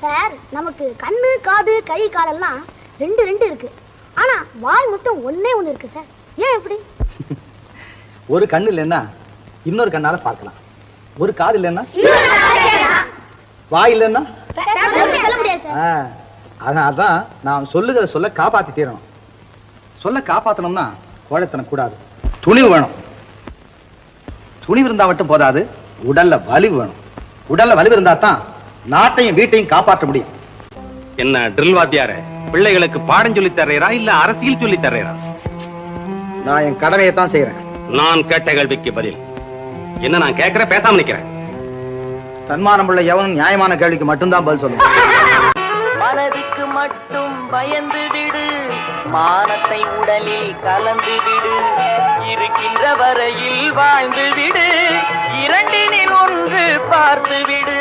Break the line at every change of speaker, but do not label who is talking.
Sir, நமக்கு கண்ணு, காது, கை, காலெல்லாம் ரெண்டு ரெண்டு இருக்கு. ஆனா வாய் மட்டும் ஒண்ணே ஒண்ணு இருக்கு சார். ஏன் எப்படி?
ஒரு கண்ணு இல்லைன்னா இன்னொரு கண்ணால பார்க்கலாம். ஒரு காது இல்லைன்னா வாய் இல்லைன்னா
சொல்ல முடியாது சார்.
அதனால்தான் நான் சொல்லுகிற சொல்ல காப்பாத்தி தீரணும். சொல்ல காப்பாத்தணும்னா கோழைத்தனம் கூடாது. துணிவு வேணும். துணிவு இருந்தா மட்டும் போதாது, உடல்ல வலிவு வேணும். உடல்ல வலிவு இருந்தா தான் நாட்டையும் வீட்டையும் காப்பாற்ற முடியும்.
என்ன ட்ரில் வாத்தியாரே, பிள்ளைகளுக்கு பாடம் சொல்லி தர்றீரா இல்ல அரசியல் சொல்லி தர்றீரா?
நான் என் கடமையை தான் செய்யறேன்.
நான் கேட்ட கேள்விக்கு பதில் என்ன? நான் கேட்கிறேன், பேசாம நிக்கிறேன்.
தன்மானம் உள்ள எவனும் நியாயமான கேள்விக்கு மட்டும்தான் பதில் சொல்லுவேன்.
மனதுக்கு மட்டும் பயந்து விடு, மானத்தை உடலில் கலந்து விடு, இருக்கின்ற வரையில் வாழ்ந்து விடு, இரண்டினில் ஒன்று பார்த்து விடு.